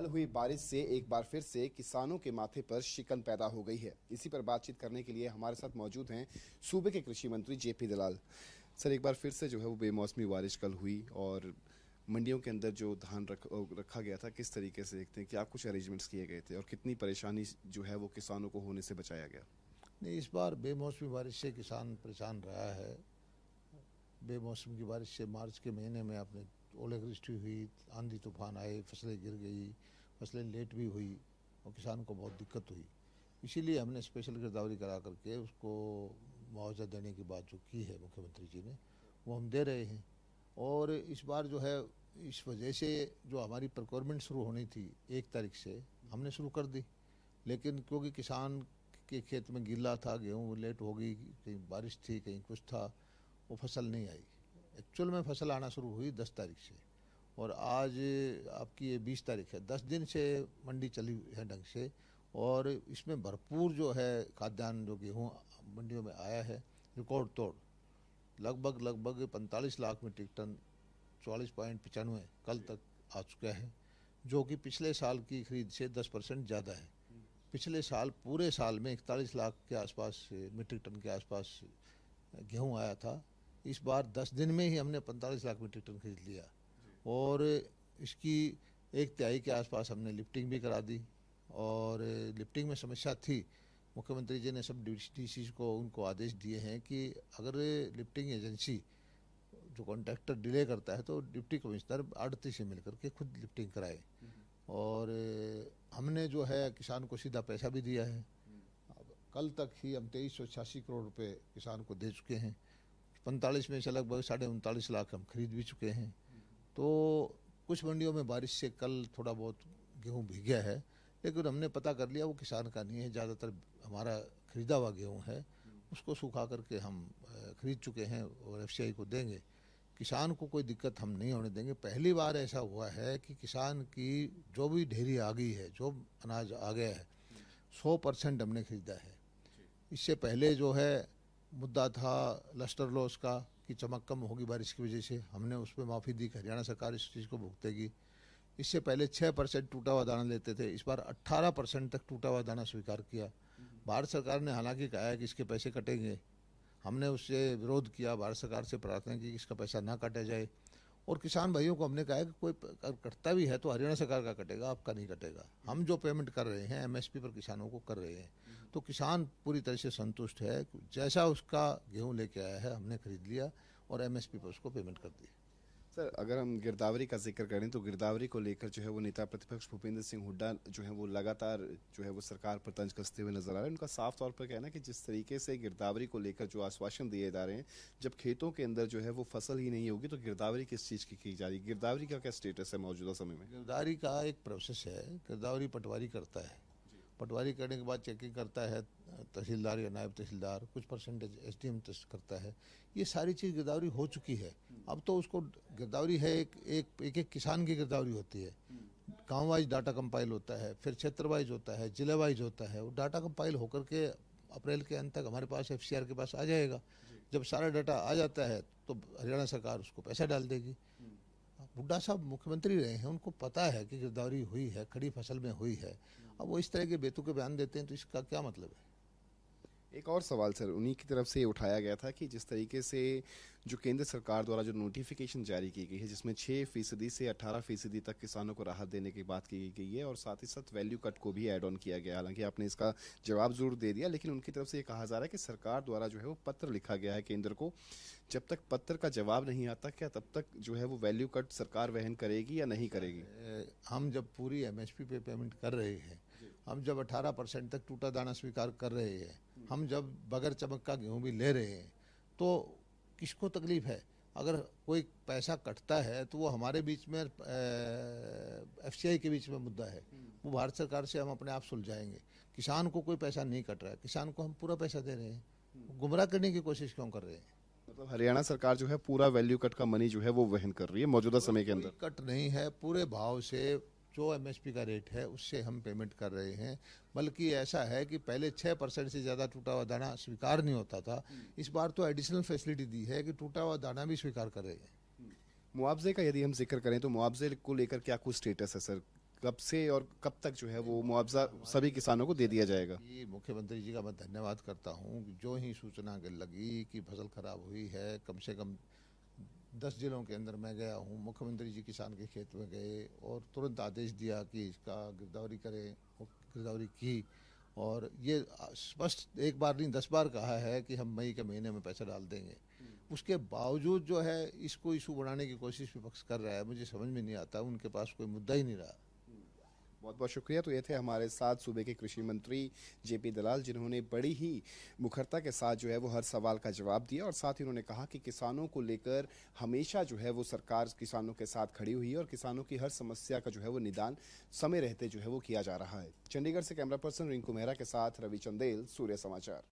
कल हुई बारिश से एक बार फिर से किसानों के माथे पर शिकन पैदा हो गई है। इसी पर बातचीत करने के लिए हमारे साथ मौजूद हैं सूबे के कृषि मंत्री जेपी दलाल। सर, एक बार फिर से जो है वो बेमौसमी बारिश कल हुई और मंडियों के अंदर जो धान रखा गया था, किस तरीके से देखते हैं, क्या कुछ अरेंजमेंट्स किए गए थे और कितनी परेशानी जो है वो किसानों को होने से बचाया गया? नहीं, इस बार बेमौसमी बारिश से किसान परेशान रहा है। बेमौसम की बारिश से मार्च के महीने में आपने ओलावृष्टि हुई, आंधी तूफान आए, फसलें गिर गई, फसलें लेट भी हुई और किसान को बहुत दिक्कत हुई। इसीलिए हमने स्पेशल गिरदावरी करा करके उसको मुआवजा देने की बात जो की है मुख्यमंत्री जी ने, वो हम दे रहे हैं। और इस बार जो है इस वजह से जो हमारी प्रोक्योरमेंट शुरू होनी थी 1 तारीख से हमने शुरू कर दी, लेकिन क्योंकि किसान के खेत में गीला था, गेहूँ लेट हो गई, कहीं बारिश थी कहीं कुछ था, वो फसल नहीं आई। एक्चुअल में फसल आना शुरू हुई 10 तारीख से और आज आपकी ये 20 तारीख है। 10 दिन से मंडी चली है ढंग से और इसमें भरपूर जो है खाद्यान्न जो गेहूँ मंडियों में आया है रिकॉर्ड तोड़। लगभग 45 लाख मीट्रिक टन 44.95 कल तक आ चुका है, जो कि पिछले साल की खरीद से 10% ज़्यादा है। पिछले साल पूरे साल में 41 लाख के आसपास मीट्रिक टन के आसपास गेहूँ आया था। इस बार 10 दिन में ही हमने 45 लाख मीट्रिक टन खरीद लिया और इसकी 1/3 के आसपास हमने लिफ्टिंग भी करा दी। और लिफ्टिंग में समस्या थी, मुख्यमंत्री जी ने सब डीसी को उनको आदेश दिए हैं कि अगर लिफ्टिंग एजेंसी जो कॉन्ट्रैक्टर डिले करता है तो डिप्टी कमिश्नर आड़ती से मिलकर के खुद लिफ्टिंग कराए। और हमने जो है किसान को सीधा पैसा भी दिया है। कल तक ही हम 2386 करोड़ रुपए किसान को दे चुके हैं। 45 में से लगभग 39.5 लाख हम खरीद भी चुके हैं। तो कुछ मंडियों में बारिश से कल थोड़ा बहुत गेहूं भीगा है, लेकिन हमने पता कर लिया वो किसान का नहीं है, ज़्यादातर हमारा खरीदा हुआ गेहूं है, उसको सुखा करके हम खरीद चुके हैं और एफसीआई को देंगे। किसान को कोई दिक्कत हम नहीं होने देंगे। पहली बार ऐसा हुआ है कि किसान की जो भी ढेरी आ गई है, जो अनाज आ गया है, 100% हमने खरीदा है। इससे पहले जो है मुद्दा था लस्टर लॉस का कि चमक कम होगी बारिश की वजह से, हमने उस पर माफ़ी दी, हरियाणा सरकार इस चीज़ को भुगतेगी। इससे पहले 6% टूटा हुआ दाना लेते थे, इस बार 18% तक टूटा हुआ दाना स्वीकार किया। भारत सरकार ने हालांकि कहा है कि इसके पैसे कटेंगे, हमने उससे विरोध किया, भारत सरकार से प्रार्थना की कि इसका पैसा ना काटा जाए। और किसान भाइयों को हमने कहा है कि कोई कटता भी है तो हरियाणा सरकार का कटेगा, आपका नहीं कटेगा। हम जो पेमेंट कर रहे हैं एमएसपी पर किसानों को कर रहे हैं, तो किसान पूरी तरह से संतुष्ट है। जैसा उसका गेहूं लेके आया है हमने खरीद लिया और एमएसपी पर उसको पेमेंट कर दी। सर, अगर हम गिरदावरी का जिक्र करें तो गिरदावरी को लेकर जो है वो नेता प्रतिपक्ष भूपेंद्र सिंह हुड्डा जो है वो लगातार जो है वो सरकार पर तंज कसते हुए नजर आ रहे हैं। उनका साफ तौर पर कहना है कि जिस तरीके से गिरदावरी को लेकर जो आश्वासन दिए जा रहे हैं, जब खेतों के अंदर जो है वो फसल ही नहीं होगी तो गिरदावरी किस चीज़ की जा रही है? गिरदावरी का क्या स्टेटस है मौजूदा समय में? गिरदावरी का एक प्रोसेस है। गिरदावरी पटवारी करता है, पटवारी करने के बाद चेकिंग करता है तहसीलदार या नायब तहसीलदार, कुछ परसेंटेज एसडीएम टेस्ट करता है। ये सारी चीज़ गिरदावरी हो चुकी है। अब तो उसको गिरदावरी है, एक किसान की गिरदावरी होती है। गांव वाइज डाटा कंपाइल होता है, फिर क्षेत्र वाइज होता है, जिले वाइज होता है। वो डाटा कंपाइल होकर के अप्रैल के अंत तक हमारे पास एफसीआर के पास आ जाएगा। जब सारा डाटा आ जाता है तो हरियाणा सरकार उसको पैसा डाल देगी। बुड्ढा साहब मुख्यमंत्री रहे हैं, उनको पता है कि गिरदावरी हुई है, खड़ी फसल में हुई है। अब वो इस तरह के बेतुके बयान देते हैं तो इसका क्या मतलब है? एक और सवाल सर, उन्हीं की तरफ से उठाया गया था कि जिस तरीके से जो केंद्र सरकार द्वारा जो नोटिफिकेशन जारी की गई है, जिसमें 6% से 18% तक किसानों को राहत देने की बात की गई है और साथ ही साथ वैल्यू कट को भी ऐड ऑन किया गया। हालांकि आपने इसका जवाब जरूर दे दिया, लेकिन उनकी तरफ से ये कहा जा रहा है कि सरकार द्वारा जो है वो पत्र लिखा गया है केंद्र को। जब तक पत्र का जवाब नहीं आता, क्या तब तक जो है वो वैल्यू कट सरकार वहन करेगी या नहीं करेगी? हम जब पूरी एमएसपी पे पेमेंट कर रहे हैं, हम जब 18% तक टूटा दाना स्वीकार कर रहे हैं, हम जब बगैर चमक का गेहूं भी ले रहे हैं, तो किसको तकलीफ है? अगर कोई पैसा कटता है तो वो हमारे बीच में एफसीआई के बीच में मुद्दा है, वो भारत सरकार से हम अपने आप सुलझाएंगे। किसान को कोई पैसा नहीं कट रहा है, किसान को हम पूरा पैसा दे रहे हैं। गुमराह करने की कोशिश क्यों कर रहे हैं? मतलब हरियाणा सरकार जो है पूरा वैल्यू कट का मनी जो है वो वहन कर रही है मौजूदा समय के अंदर? कट नहीं है, पूरे भाव से जो एमएसपी का रेट है उससे हम पेमेंट कर रहे हैं। बल्कि ऐसा है कि पहले 6% से ज़्यादा टूटा हुआ दाना स्वीकार नहीं होता था, इस बार तो एडिशनल फैसिलिटी दी है कि टूटा हुआ दाना भी स्वीकार कर रहे हैं। मुआवजे का यदि हम जिक्र करें तो मुआवजे को लेकर क्या कुछ स्टेटस है सर? कब से और कब तक जो है वो मुआवजा सभी किसानों को दे दिया जाएगा? कि मुख्यमंत्री जी का मैं धन्यवाद करता हूँ कि जो ही सूचना लगी कि फसल खराब हुई है, कम से कम 10 जिलों के अंदर मैं गया हूँ, मुख्यमंत्री जी किसान के खेत में गए और तुरंत आदेश दिया कि इसका गिरदावरी करें, और गिरदावरी की। और ये स्पष्ट एक बार नहीं 10 बार कहा है कि हम मई के महीने में पैसा डाल देंगे। उसके बावजूद जो है इसको इशू बढ़ाने की कोशिश विपक्ष कर रहा है, मुझे समझ में नहीं आता, उनके पास कोई मुद्दा ही नहीं रहा। बहुत बहुत शुक्रिया। तो ये थे हमारे साथ सूबे के कृषि मंत्री जेपी दलाल, जिन्होंने बड़ी ही मुखरता के साथ जो है वो हर सवाल का जवाब दिया और साथ ही उन्होंने कहा कि किसानों को लेकर हमेशा जो है वो सरकार किसानों के साथ खड़ी हुई है और किसानों की हर समस्या का जो है वो निदान समय रहते जो है वो किया जा रहा है। चंडीगढ़ से कैमरा पर्सन रिंकू मेहरा के साथ रवि चंदेल, सूर्य समाचार।